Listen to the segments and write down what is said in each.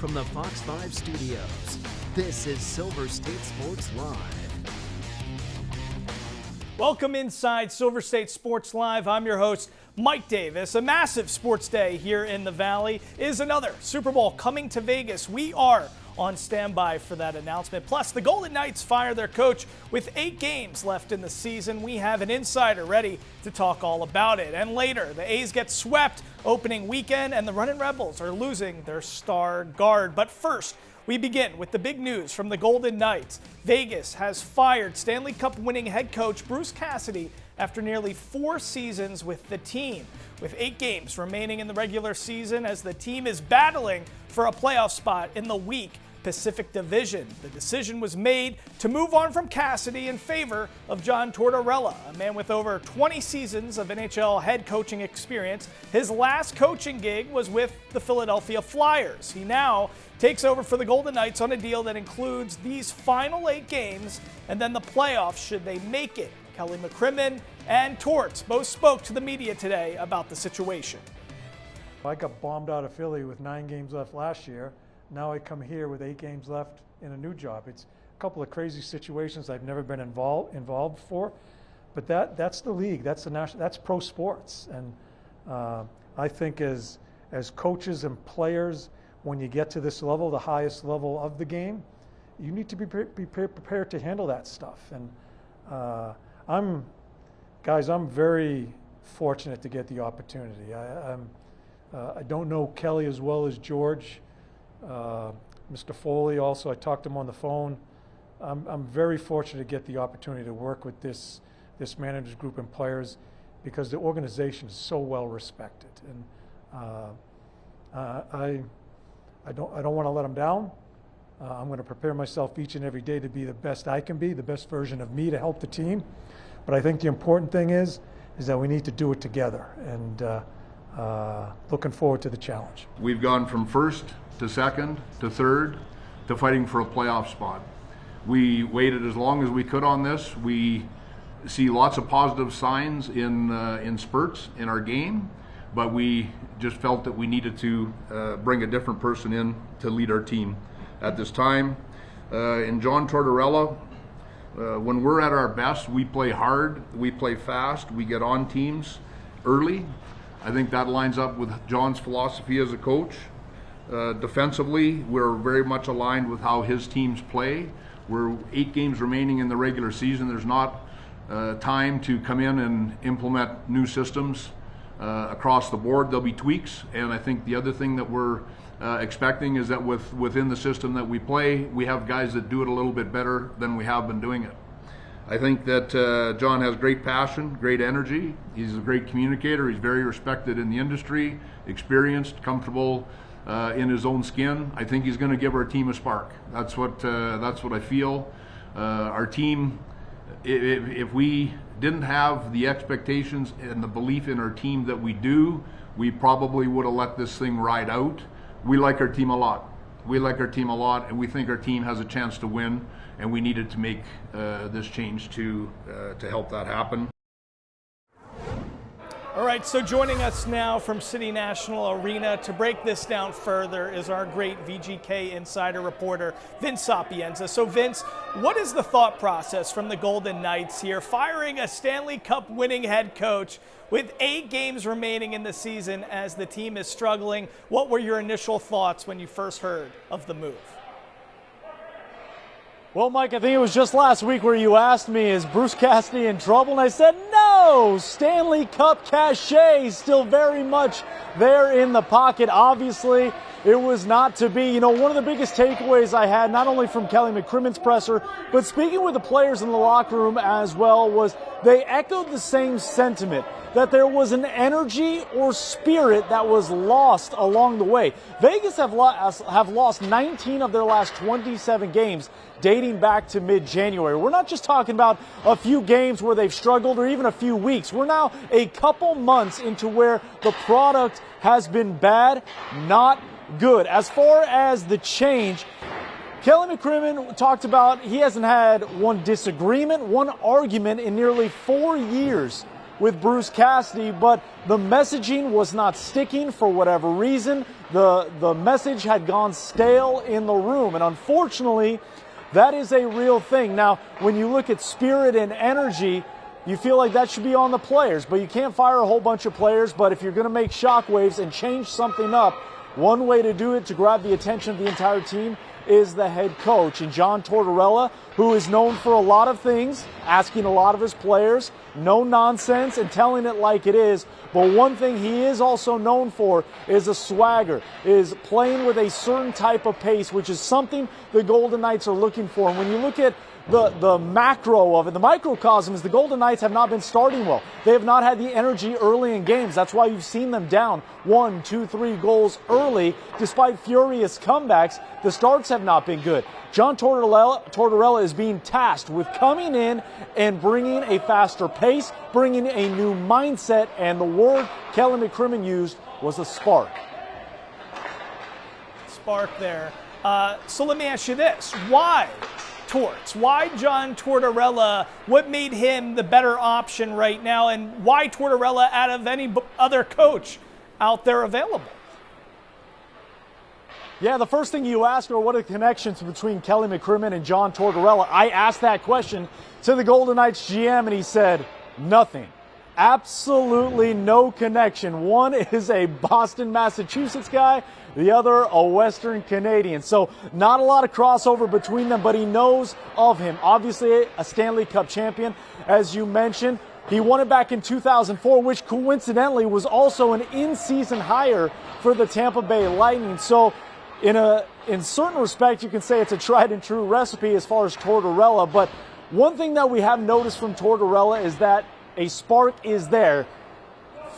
from the Fox 5 studios, this is Silver State Sports Live. Welcome inside Silver State Sports Live. I'm your host, Mike Davis. A massive sports day here in the Valley is another Super Bowl coming to Vegas. We are on standby for that announcement. Plus, the Golden Knights fire their coach with 8 games left in the season. We have an insider ready to talk all about it. And later, the A's get swept opening weekend, and the Runnin' Rebels are losing their star guard. But first, we begin with the big news from the Golden Knights. Vegas has fired Stanley Cup winning head coach Bruce Cassidy after nearly 4 seasons with the team. With 8 games remaining in the regular season as the team is battling for a playoff spot in the weak Pacific Division, the decision was made to move on from Cassidy in favor of John Tortorella, a man with over 20 seasons of NHL head coaching experience. His last coaching gig was with the Philadelphia Flyers. He now takes over for the Golden Knights on a deal that includes these final 8 games and then the playoffs should they make it. Kelly McCrimmon and Torts both spoke to the media today about the situation. I got bombed out of Philly with 9 games left last year. Now I come here with 8 games left in a new job. It's a couple of crazy situations I've never been involved for, but that's the league. That's the national. That's pro sports, and I think as coaches and players, when you get to this level, the highest level of the game, you need to be prepared to handle that stuff. And I'm very fortunate to get the opportunity. I don't know Kelly as well as George. Mr. Foley also, I talked to him on the phone. I'm very fortunate to get the opportunity to work with this managers group and players because the organization is so well respected, and I don't want to let them down. I'm going to prepare myself each and every day to be the best I can be, the best version of me to help the team. But I think the important thing is that we need to do it together, and looking forward to the challenge. We've gone from first to second to third to fighting for a playoff spot. We waited as long as we could on this. We see lots of positive signs in spurts in our game, but we just felt that we needed to bring a different person in to lead our team at this time. In John Tortorella, when we're at our best, we play hard, we play fast, we get on teams early. I think that lines up with John's philosophy as a coach. Defensively, we're very much aligned with how his teams play. We're 8 games remaining in the regular season. There's not time to come in and implement new systems across the board. There'll be tweaks, and I think the other thing that we're expecting is that within the system that we play, we have guys that do it a little bit better than we have been doing it. I think that John has great passion, great energy. He's a great communicator. He's very respected in the industry, experienced, comfortable in his own skin. I think he's going to give our team a spark. That's what I feel. Our team, if we didn't have the expectations and the belief in our team that we do, we probably would have let this thing ride out. We like our team a lot. We like our team a lot, and we think our team has a chance to win, and we needed to make this change to help that happen. All right, so joining us now from City National Arena to break this down further is our great VGK insider reporter, Vince Sapienza. So Vince, what is the thought process from the Golden Knights here, firing a Stanley Cup winning head coach with 8 games remaining in the season as the team is struggling? What were your initial thoughts when you first heard of the move? Well, Mike, I think it was just last week where you asked me, is Bruce Cassidy in trouble? And I said, no, Stanley Cup cachet is still very much there in the pocket. Obviously, it was not to be. You know, one of the biggest takeaways I had, not only from Kelly McCrimmon's presser, but speaking with the players in the locker room as well, was they echoed the same sentiment, that there was an energy or spirit that was lost along the way. Vegas have lost 19 of their last 27 games dating back to mid-January. We're not just talking about a few games where they've struggled or even a few weeks. We're now a couple months into where the product has been bad, not good. As far as the change, Kelly McCrimmon talked about he hasn't had one disagreement, one argument in nearly 4 years with Bruce Cassidy, but the messaging was not sticking for whatever reason. The message had gone stale in the room, and unfortunately, that is a real thing. Now, when you look at spirit and energy, you feel like that should be on the players, but you can't fire a whole bunch of players. But if you're going to make shockwaves and change something up, one way to do it to grab the attention of the entire team is the head coach. And John Tortorella, who is known for a lot of things, asking a lot of his players, no nonsense and telling it like it is. But one thing he is also known for is a swagger, is playing with a certain type of pace, which is something the Golden Knights are looking for. And when you look at the macro of it, the microcosm is the Golden Knights have not been starting well. They have not had the energy early in games. That's why you've seen them down 1, 2, 3 goals early. Despite furious comebacks, the starts have not been good. John Tortorella is being tasked with coming in and bringing a faster pace, bringing a new mindset, and the word Kelly McCrimmon used was a spark. Spark there. So let me ask you this. Why Torts? Why John Tortorella? What made him the better option right now? And why Tortorella out of any other coach out there available? Yeah, the first thing you ask are what are the connections between Kelly McCrimmon and John Tortorella. I asked that question to the Golden Knights GM, and he said nothing. Absolutely no connection. One is a Boston, Massachusetts guy, the other a Western Canadian. So not a lot of crossover between them, but he knows of him. Obviously a Stanley Cup champion, as you mentioned. He won it back in 2004, which coincidentally was also an in-season hire for the Tampa Bay Lightning. So in certain respect, you can say it's a tried and true recipe as far as Tortorella. But one thing that we have noticed from Tortorella is that a spark is there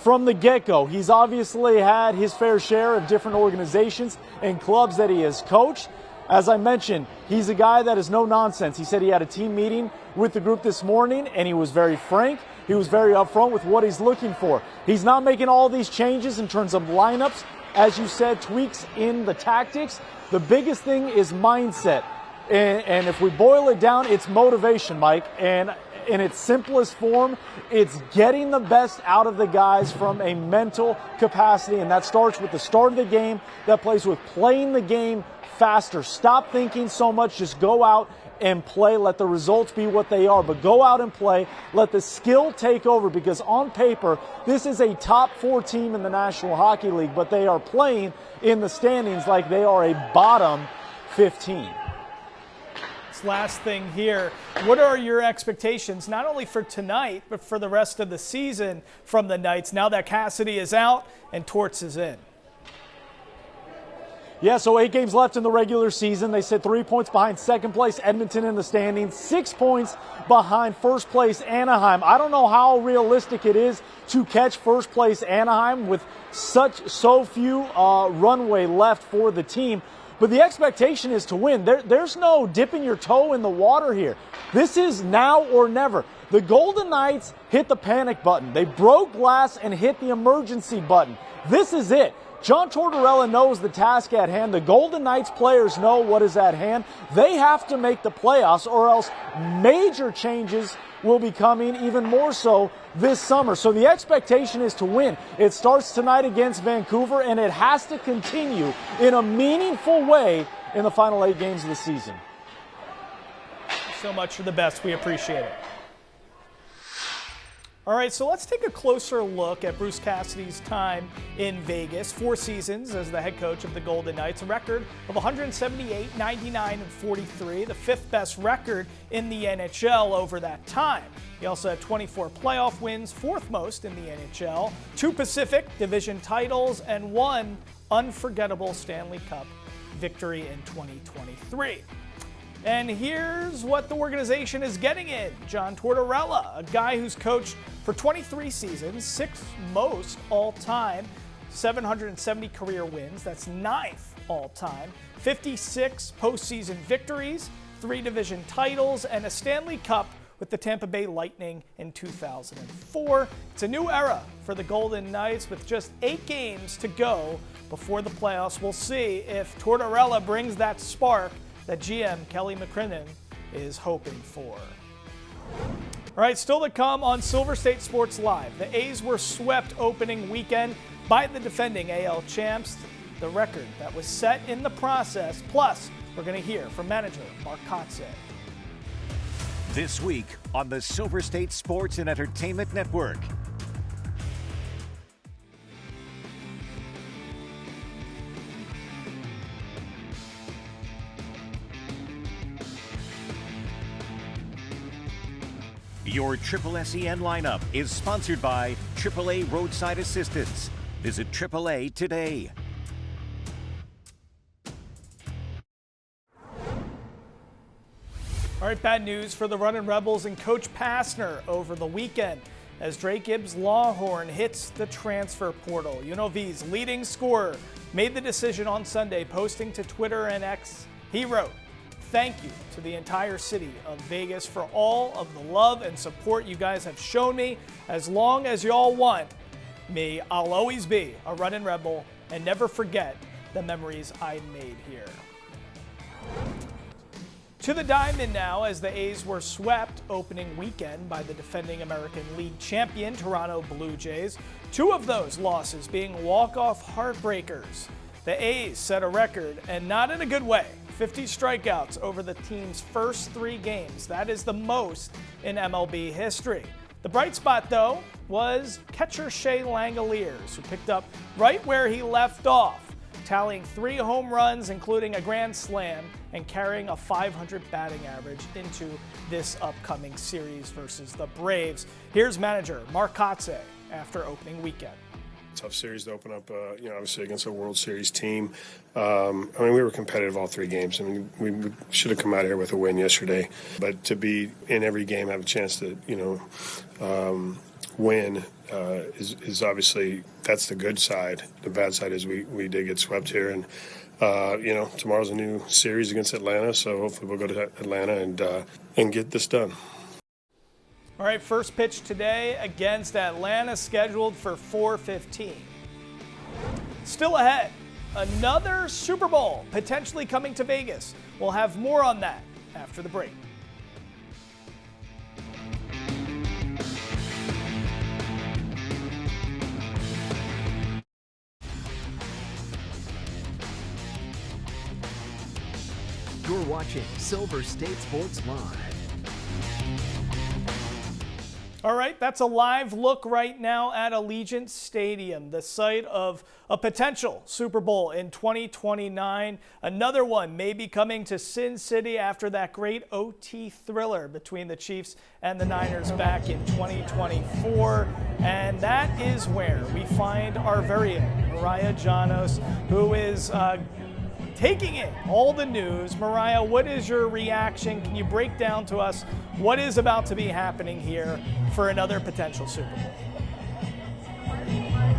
from the get-go. He's obviously had his fair share of different organizations and clubs that he has coached. As I mentioned, he's a guy that is no nonsense. He said he had a team meeting with the group this morning, and he was very frank. He was very upfront with what he's looking for. He's not making all these changes in terms of lineups, as you said, tweaks in the tactics. The biggest thing is mindset. And if we boil it down, it's motivation, Mike. And in its simplest form, it's getting the best out of the guys from a mental capacity, and that starts with the start of the game. That plays with playing the game faster. Stop thinking so much. Just go out and play. Let the results be what they are, but go out and play. Let the skill take over, because on paper, this is a top 4 team in the National Hockey League, but they are playing in the standings like they are a bottom 15. Last thing here, what are your expectations not only for tonight but for the rest of the season from the Knights now that Cassidy is out and Torts is in? Yeah, so 8 games left in the regular season. They sit 3 points behind second place Edmonton in the standings, 6 points behind first place Anaheim. I don't know how realistic it is to catch first place Anaheim with so few runway left for the team. But the expectation is to win. There's no dipping your toe in the water here. This is now or never. The Golden Knights hit the panic button. They broke glass and hit the emergency button. This is it. John Tortorella knows the task at hand. The Golden Knights players know what is at hand. They have to make the playoffs, or else major changes will be coming, even more so this summer. So the expectation is to win. It starts tonight against Vancouver, and it has to continue in a meaningful way in the final 8 games of the season. So much for the best. We appreciate it. All right, so let's take a closer look at Bruce Cassidy's time in Vegas. 4 seasons as the head coach of the Golden Knights, a record of 178, 99, and 43, the 5th best record in the NHL over that time. He also had 24 playoff wins, 4th most in the NHL, 2 Pacific Division titles, and 1 unforgettable Stanley Cup victory in 2023. And here's what the organization is getting in. John Tortorella, a guy who's coached for 23 seasons, 6th most all-time, 770 career wins. That's 9th all-time, 56 postseason victories, 3 division titles, and a Stanley Cup with the Tampa Bay Lightning in 2004. It's a new era for the Golden Knights with just 8 games to go before the playoffs. We'll see if Tortorella brings that spark that GM Kelly McCrimmon is hoping for. All right, still to come on Silver State Sports Live. The A's were swept opening weekend by the defending AL champs, the record that was set in the process. Plus, we're going to hear from manager Mark Kotze. This week on the Silver State Sports and Entertainment Network. Your Triple SEN lineup is sponsored by AAA Roadside Assistance. Visit AAA today. All right, bad news for the Runnin' Rebels and Coach Passner over the weekend as Drake Gibbs Lawhorn hits the transfer portal. UNLV's leading scorer made the decision on Sunday, posting to Twitter and X. He wrote, "Thank you to the entire city of Vegas for all of the love and support you guys have shown me. As long as y'all want me, I'll always be a Runnin' Rebel and never forget the memories I made here." To the diamond now, as the A's were swept opening weekend by the defending American League champion Toronto Blue Jays. Two of those losses being walk-off heartbreakers. The A's set a record, and not in a good way, 50 strikeouts over the team's first 3 games. That is the most in MLB history. The bright spot, though, was catcher Shea Langoliers, who picked up right where he left off, tallying 3 home runs, including a grand slam, and carrying a .500 batting average into this upcoming series versus the Braves. Here's manager Mark Kotze after opening weekend. Tough series to open up, obviously against a World Series team. We were competitive all 3 games. We should have come out here with a win yesterday. But to be in every game, have a chance to, win is obviously, that's the good side. The bad side is we did get swept here. And, tomorrow's a new series against Atlanta. So hopefully we'll go to Atlanta and get this done. All right, first pitch today against Atlanta, scheduled for 4:15. Still ahead, another Super Bowl potentially coming to Vegas. We'll have more on that after the break. You're watching Silver State Sports Live. All right, that's a live look right now at Allegiant Stadium, the site of a potential Super Bowl in 2029. Another one may be coming to Sin City after that great OT thriller between the Chiefs and the Niners back in 2024. And that is where we find our very own Mariah Janos, who is taking in all the news. Mariah, what is your reaction? Can you break down to us what is about to be happening here for another potential Super Bowl?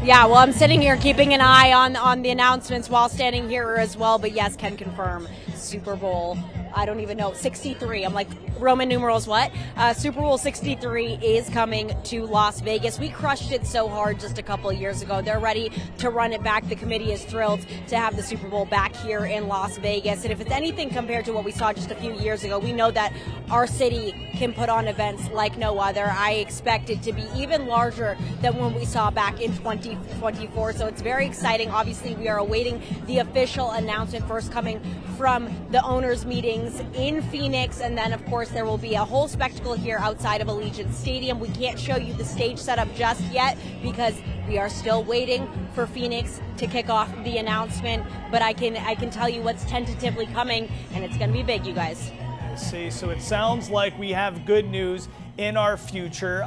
Yeah, well, I'm sitting here keeping an eye on the announcements while standing here as well. But yes, can confirm Super Bowl. I don't even know, 63. I'm like, Roman numerals what? Super Bowl 63 is coming to Las Vegas. We crushed it so hard just a couple of years ago. They're ready to run it back. The committee is thrilled to have the Super Bowl back here in Las Vegas. And if it's anything compared to what we saw just a few years ago, we know that our city can put on events like no other. I expect it to be even larger than when we saw back in 2024. So it's very exciting. Obviously, we are awaiting the official announcement first coming from the owners' meetings in Phoenix, and then of course there will be a whole spectacle here outside of Allegiant Stadium. We can't show you the stage setup just yet because we are still waiting for Phoenix to kick off the announcement, but I can tell you what's tentatively coming, and it's going to be big, you guys. I see. So it sounds like we have good news in our future.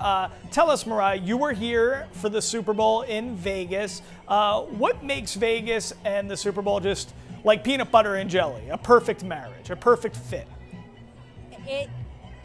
Tell us, Mariah, you were here for the Super Bowl in Vegas. What makes Vegas and the Super Bowl just like peanut butter and jelly, a perfect marriage, a perfect fit?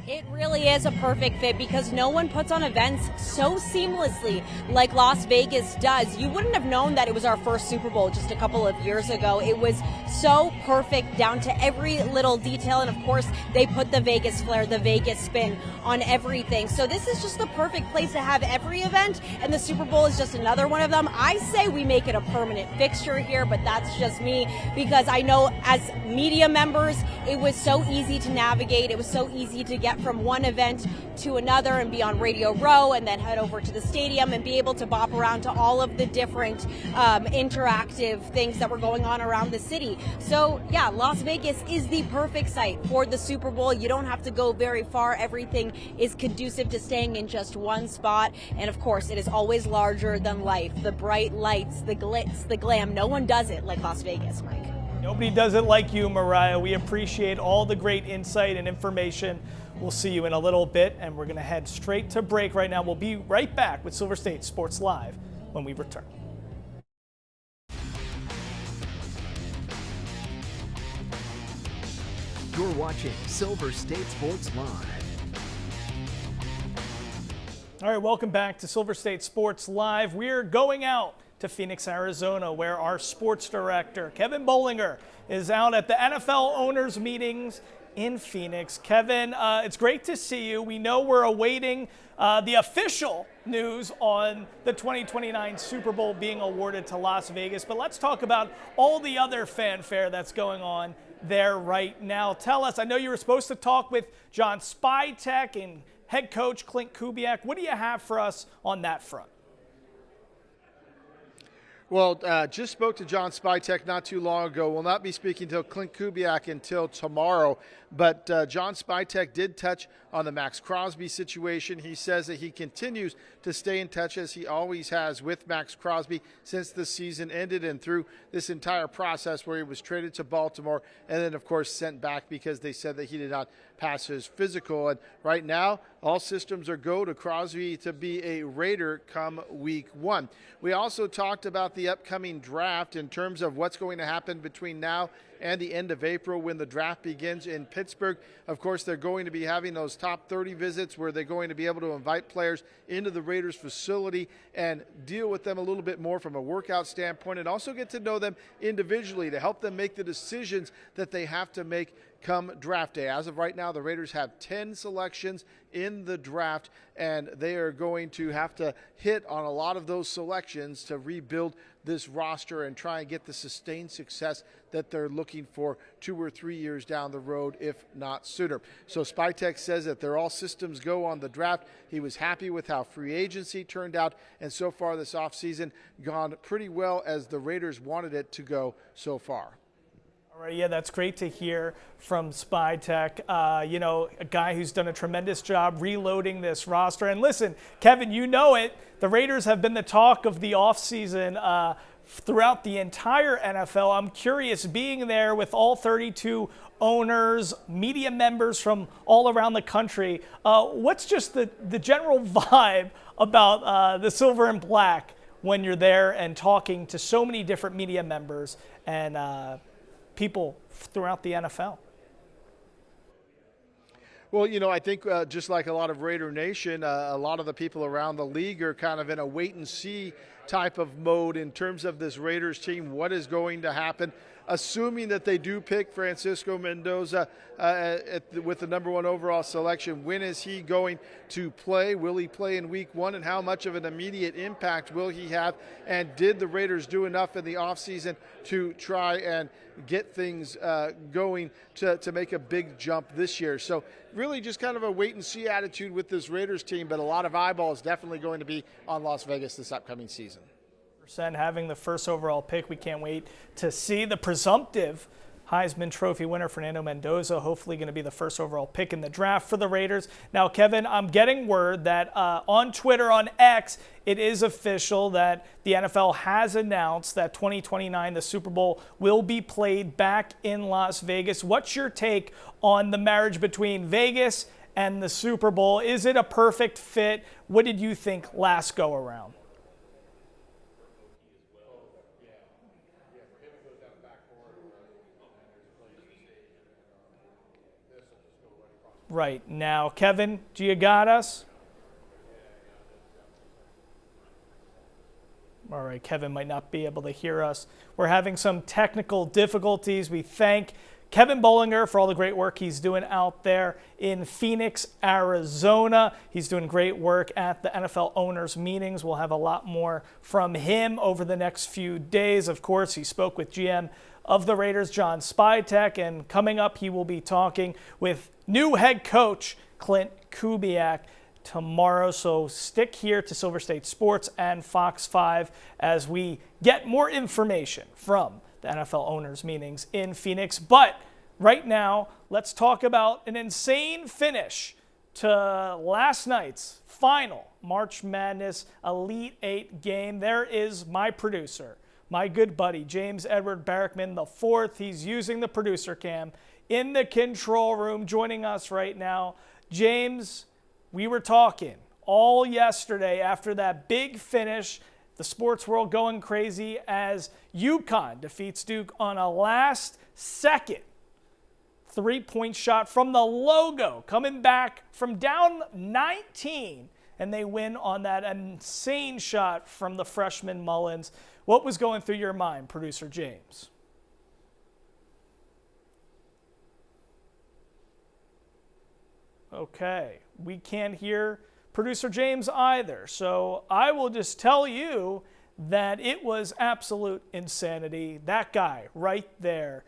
It really is a perfect fit because no one puts on events so seamlessly like Las Vegas does. You wouldn't have known that it was our first Super Bowl just a couple of years ago. It was so perfect down to every little detail. And of course, they put the Vegas flair, the Vegas spin on everything. So this is just the perfect place to have every event. And the Super Bowl is just another one of them. I say we make it a permanent fixture here, but that's just me because I know as media members, it was so easy to navigate. It was so easy to get get from one event to another and be on Radio Row and then head over to the stadium and be able to bop around to all of the different interactive things that were going on around the city. So yeah, Las Vegas is the perfect site for the Super Bowl. You don't have to go very far. Everything is conducive to staying in just one spot. And of course, it is always larger than life. The bright lights, the glitz, the glam. No one does it like Las Vegas, Mike. Nobody does it like you, Mariah. We appreciate all the great insight and information. We'll see you in a little bit, and we're going to head straight to break right now. We'll be right back with Silver State Sports Live when we return. You're watching Silver State Sports Live. All right, welcome back to Silver State Sports Live. We're going out to Phoenix, Arizona, where our sports director, Kevin Bollinger, is out at the NFL owners meetings in Phoenix. Kevin, it's great to see you. We know we're awaiting the official news on the 2029 Super Bowl being awarded to Las Vegas, but let's talk about all the other fanfare that's going on there right now. Tell us, I know you were supposed to talk with John Spytek and head coach Clint Kubiak. What do you have for us on that front? Well, just spoke to John Spytek not too long ago. We'll not be speaking to Clint Kubiak until tomorrow. But John Spytek did touch on the Max Crosby situation. He says that he continues to stay in touch, as he always has, with Max Crosby since the season ended and through this entire process where he was traded to Baltimore and then, of course, sent back because they said that he did not pass his physical. And right now, all systems are go to Crosby to be a Raider come week 1. We also talked about the upcoming draft in terms of what's going to happen between now and the end of April when the draft begins in Pittsburgh. Of course, they're going to be having those top 30 visits where they're going to be able to invite players into the Raiders facility and deal with them a little bit more from a workout standpoint, and also get to know them individually to help them make the decisions that they have to make come draft day. As of right now, the Raiders have 10 selections in the draft, and they are going to have to hit on a lot of those selections to rebuild this roster and try and get the sustained success that they're looking for 2 or 3 years down the road, if not sooner. So Spytek says that they're all systems go on the draft. He was happy with how free agency turned out, and so far this offseason gone pretty well as the Raiders wanted it to go so far. All right, yeah, that's great to hear from Spytek. You know, a guy who's done a tremendous job reloading this roster. And listen, Kevin, you know it. The Raiders have been the talk of the offseason throughout the entire NFL. I'm curious, being there with all 32 owners, media members from all around the country, what's just the general vibe about the silver and black when you're there and talking to so many different media members and people throughout the NFL? Well, you know, I think just like a lot of Raider Nation, a lot of the people around the league are kind of in a wait-and-see type of mode in terms of this Raiders team, what is going to happen. Assuming that they do pick Francisco Mendoza with the #1 overall selection, when is he going to play? Will he play in week 1, and how much of an immediate impact will he have? And did the Raiders do enough in the offseason to try and get things going to make a big jump this year? So really just kind of a wait-and-see attitude with this Raiders team, but a lot of eyeballs definitely going to be on Las Vegas this upcoming season. Having the first overall pick. We can't wait to see the presumptive Heisman Trophy winner, Fernando Mendoza, hopefully going to be the first overall pick in the draft for the Raiders. Now, Kevin, I'm getting word that on Twitter, on X, it is official that the NFL has announced that 2029, the Super Bowl, will be played back in Las Vegas. What's your take on the marriage between Vegas and the Super Bowl? Is it a perfect fit? What did you think last go around? Right now, Kevin, do you got us? All right, Kevin might not be able to hear us. We're having some technical difficulties. We thank Kevin Bollinger for all the great work he's doing out there in Phoenix, Arizona. He's doing great work at the NFL owners meetings. We'll have a lot more from him over the next few days. Of course, he spoke with GM of the Raiders, John Spytek, and coming up he will be talking with new head coach Clint Kubiak tomorrow. So stick here to Silver State Sports and Fox 5 as we get more information from the NFL owners' meetings in Phoenix. But right now, let's talk about an insane finish to last night's final March Madness Elite 8 game. There is my producer, my good buddy, James Edward Barrickman IV. He's using the producer cam in the control room, joining us right now. James, we were talking all yesterday after that big finish, the sports world going crazy as UConn defeats Duke on a last-second three-point shot from the logo, coming back from down 19, and they win on that insane shot from the freshman Mullins. What was going through your mind, producer James? Okay, we can't hear producer James either, so I will just tell you that it was absolute insanity. That guy right there,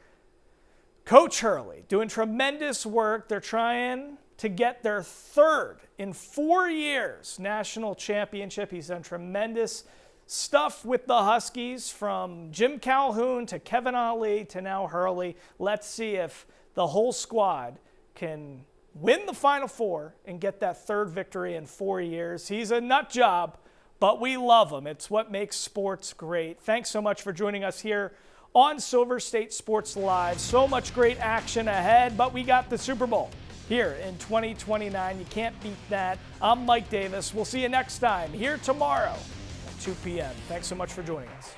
Coach Hurley, doing tremendous work. They're trying to get their third in 4 years national championship. He's done tremendous stuff with the Huskies, from Jim Calhoun to Kevin Ali to now Hurley. Let's see if the whole squad can win the Final Four and get that third victory in 4 years. He's a nut job, but we love him. It's what makes sports great. Thanks so much for joining us here on Silver State Sports Live. So much great action ahead, but we got the Super Bowl here in 2029. You can't beat that. I'm Mike Davis. We'll see you next time here tomorrow at 2 p.m. Thanks so much for joining us.